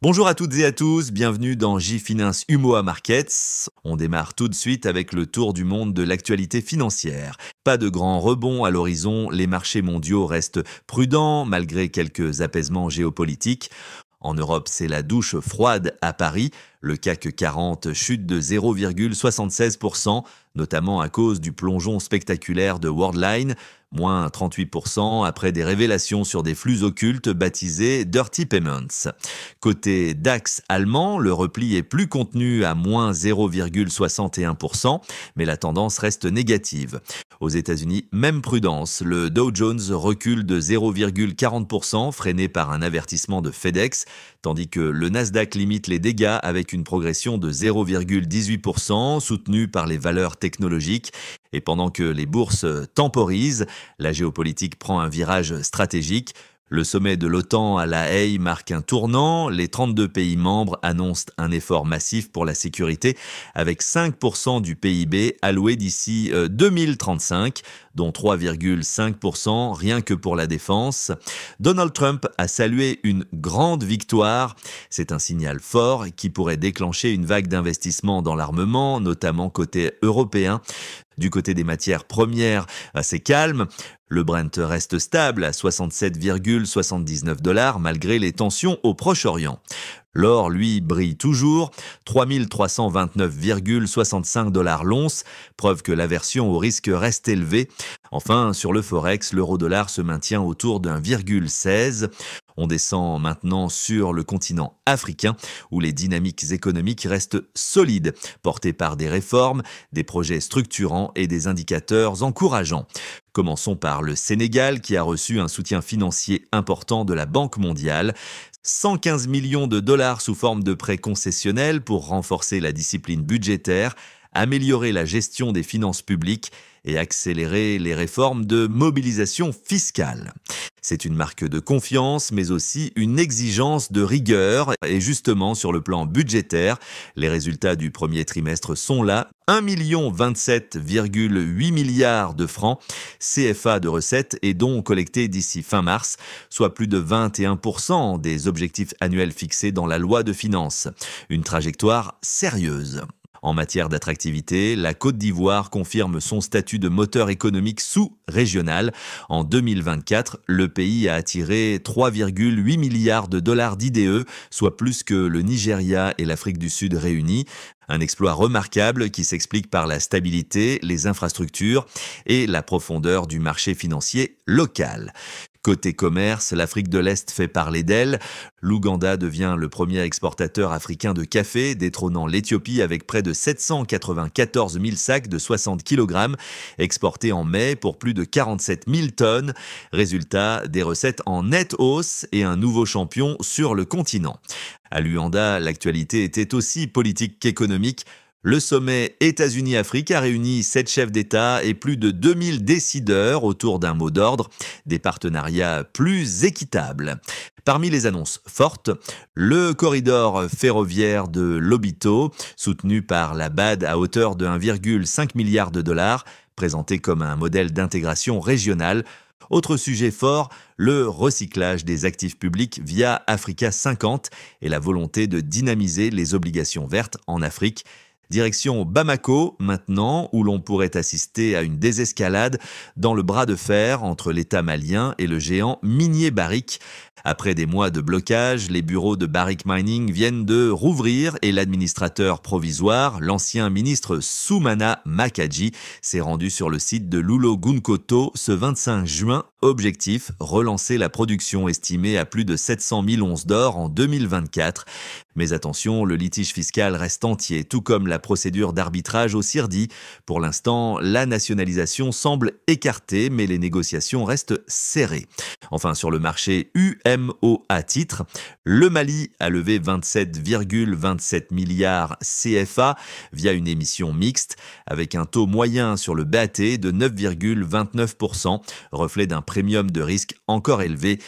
Bonjour à toutes et à tous, bienvenue dans J-Finance UMOA Markets. On démarre tout de suite avec le tour du monde de l'actualité financière. Pas de grands rebonds à l'horizon, les marchés mondiaux restent prudents malgré quelques apaisements géopolitiques. En Europe, c'est la douche froide à Paris. Le CAC 40 chute de 0,76%, notamment à cause du plongeon spectaculaire de Worldline, moins 38% après des révélations sur des flux occultes baptisés Dirty Payments. Côté DAX allemand, le repli est plus contenu à moins 0,61%, mais la tendance reste négative. Aux États-Unis, même prudence, le Dow Jones recule de 0,40%, freiné par un avertissement de FedEx, tandis que le Nasdaq limite les dégâts avec une progression de 0,18%, soutenue par les valeurs technologiques. Et pendant que les bourses temporisent, la géopolitique prend un virage stratégique. Le sommet de l'OTAN à La Haye marque un tournant. Les 32 pays membres annoncent un effort massif pour la sécurité avec 5% du PIB alloué d'ici 2035, dont 3,5% rien que pour la défense. Donald Trump a salué une grande victoire. C'est un signal fort qui pourrait déclencher une vague d'investissement dans l'armement, notamment côté européen. Du côté des matières premières, assez calme. Le Brent reste stable à 67,79 $ malgré les tensions au Proche-Orient. L'or, lui, brille toujours, 3329,65 $ l'once, preuve que l'aversion au risque reste élevée. Enfin, sur le Forex, l'euro-dollar se maintient autour d'1,16. On descend maintenant sur le continent africain, où les dynamiques économiques restent solides, portées par des réformes, des projets structurants et des indicateurs encourageants. Commençons par le Sénégal, qui a reçu un soutien financier important de la Banque mondiale. 115 millions de dollars sous forme de prêts concessionnels pour renforcer la discipline budgétaire, améliorer la gestion des finances publiques et accélérer les réformes de mobilisation fiscale. C'est une marque de confiance, mais aussi une exigence de rigueur. Et justement, sur le plan budgétaire, les résultats du premier trimestre sont là. 1,27,8 milliard de francs CFA de recettes et dons collectés d'ici fin mars, soit plus de 21% des objectifs annuels fixés dans la loi de finances. Une trajectoire sérieuse. En matière d'attractivité, la Côte d'Ivoire confirme son statut de moteur économique sous-régional. En 2024, le pays a attiré 3,8 milliards de dollars d'IDE, soit plus que le Nigeria et l'Afrique du Sud réunis. Un exploit remarquable qui s'explique par la stabilité, les infrastructures et la profondeur du marché financier local. Côté commerce, l'Afrique de l'Est fait parler d'elle. L'Ouganda devient le premier exportateur africain de café, détrônant l'Éthiopie avec près de 794 000 sacs de 60 kg exportés en mai pour plus de 47 000 tonnes. Résultat, des recettes en nette hausse et un nouveau champion sur le continent. À Luanda, l'actualité était aussi politique qu'économique. Le sommet États-Unis-Afrique a réuni 7 chefs d'État et plus de 2000 décideurs autour d'un mot d'ordre, des partenariats plus équitables. Parmi les annonces fortes, le corridor ferroviaire de Lobito, soutenu par la BAD à hauteur de 1,5 milliard de dollars, présenté comme un modèle d'intégration régionale. Autre sujet fort, le recyclage des actifs publics via Africa 50 et la volonté de dynamiser les obligations vertes en Afrique. Direction Bamako, maintenant, où l'on pourrait assister à une désescalade dans le bras de fer entre l'État malien et le géant minier Barrick. Après des mois de blocage, les bureaux de Barrick Mining viennent de rouvrir et l'administrateur provisoire, l'ancien ministre Soumana Makaji, s'est rendu sur le site de Loulo-Gounkoto ce 25 juin. Objectif, relancer la production estimée à plus de 700 000 onces d'or en 2024. Mais attention, le litige fiscal reste entier, tout comme la procédure d'arbitrage au CIRDI. Pour l'instant, la nationalisation semble écartée, mais les négociations restent serrées. Enfin, sur le marché UMOA titre, le Mali a levé 27,27 milliards CFA via une émission mixte, avec un taux moyen sur le BAT de 9,29%, reflet d'un premium de risque encore élevé.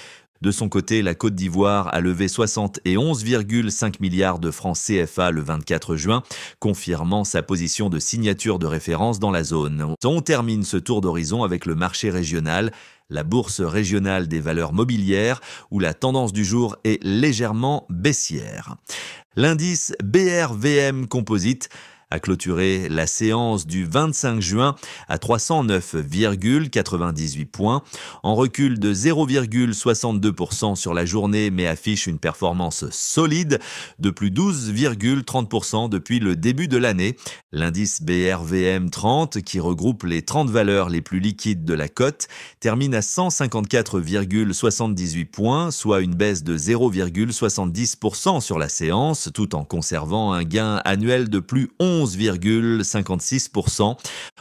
De son côté, la Côte d'Ivoire a levé 71,5 milliards de francs CFA le 24 juin, confirmant sa position de signature de référence dans la zone. On termine ce tour d'horizon avec le marché régional. la bourse régionale des valeurs mobilières, où la tendance du jour est légèrement baissière. L'indice BRVM Composite a clôturé la séance du 25 juin à 309,98 points, en recul de 0,62% sur la journée, mais affiche une performance solide de plus 12,30% depuis le début de l'année. L'indice BRVM 30, qui regroupe les 30 valeurs les plus liquides de la cote, termine à 154,78 points, soit une baisse de 0,70% sur la séance, tout en conservant un gain annuel de plus 11,56%.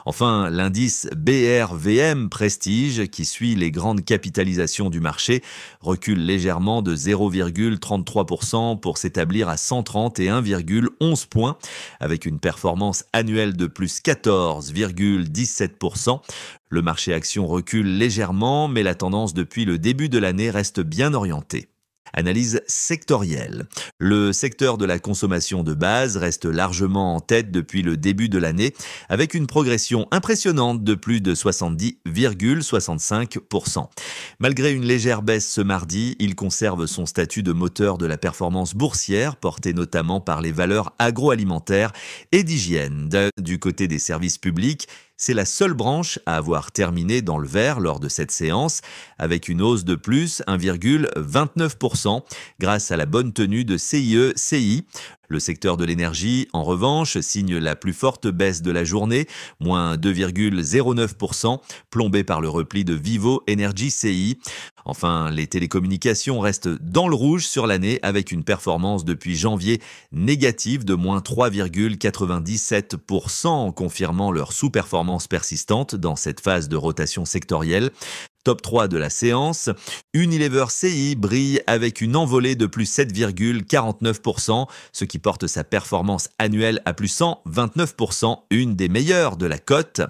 Enfin, l'indice BRVM Prestige, qui suit les grandes capitalisations du marché, recule légèrement de 0,33% pour s'établir à 131,11 points, avec une performance annuelle de plus 14,17%. Le marché action recule légèrement, mais la tendance depuis le début de l'année reste bien orientée. Analyse sectorielle. Le secteur de la consommation de base reste largement en tête depuis le début de l'année, avec une progression impressionnante de plus de 70,65%. Malgré une légère baisse ce mardi, il conserve son statut de moteur de la performance boursière, porté notamment par les valeurs agroalimentaires et d'hygiène. Du côté des services publics, c'est la seule branche à avoir terminé dans le vert lors de cette séance, avec une hausse de plus 1,29% grâce à la bonne tenue de CIE-CI. Le secteur de l'énergie, en revanche, signe la plus forte baisse de la journée, moins 2,09%, plombé par le repli de Vivo Energy CI. Enfin, les télécommunications restent dans le rouge sur l'année, avec une performance depuis janvier négative de moins 3,97%, confirmant leur sous-performance persistante dans cette phase de rotation sectorielle. Top 3 de la séance, Unilever CI brille avec une envolée de plus 7,49%, ce qui porte sa performance annuelle à plus 129%, une des meilleures de la cote.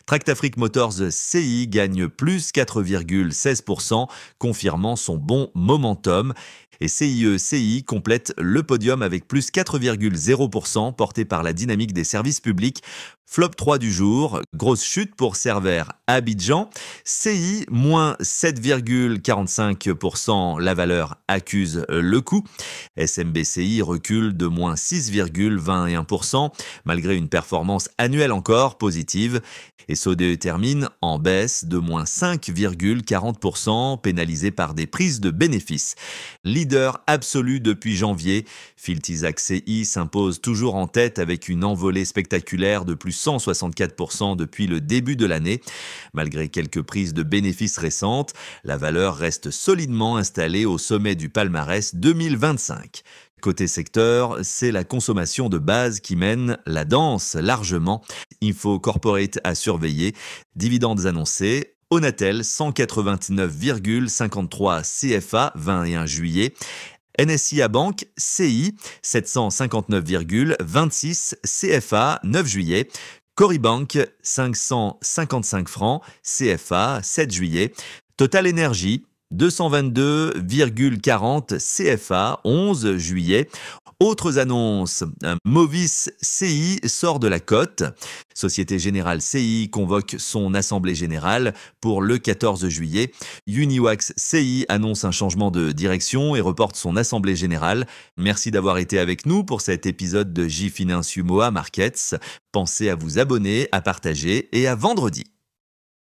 Tractafric Motors CI gagne plus 4,16%, confirmant son bon momentum. Et CIE-CI complète le podium avec plus 4,0%, porté par la dynamique des services publics. Flop 3 du jour, grosse chute pour Cerver Abidjan. CI, moins 7,45%, la valeur accuse le coup. SMBCI recule de moins 6,21%, malgré une performance annuelle encore positive. Et SODE termine en baisse de moins 5,40%, pénalisé par des prises de bénéfices. Leader absolu depuis janvier, Filtizac CI s'impose toujours en tête avec une envolée spectaculaire de plus 164% depuis le début de l'année. Malgré quelques prises de bénéfices récentes, la valeur reste solidement installée au sommet du palmarès 2025. Côté secteur, c'est la consommation de base qui mène la danse largement. Info Corporate à surveiller. Dividendes annoncés. Onatel 189,53 CFA 21 juillet. NSIA Bank CI 759,26 CFA 9 juillet. Coribank 555 francs CFA 7 juillet. Total Energy 222,40 CFA 11 juillet. Autres annonces, Movis CI sort de la cote. Société Générale CI convoque son assemblée générale pour le 14 juillet. Uniwax CI annonce un changement de direction et reporte son assemblée générale. Merci d'avoir été avec nous pour cet épisode de J-Finance Umoa Markets. Pensez à vous abonner, à partager et à vendredi.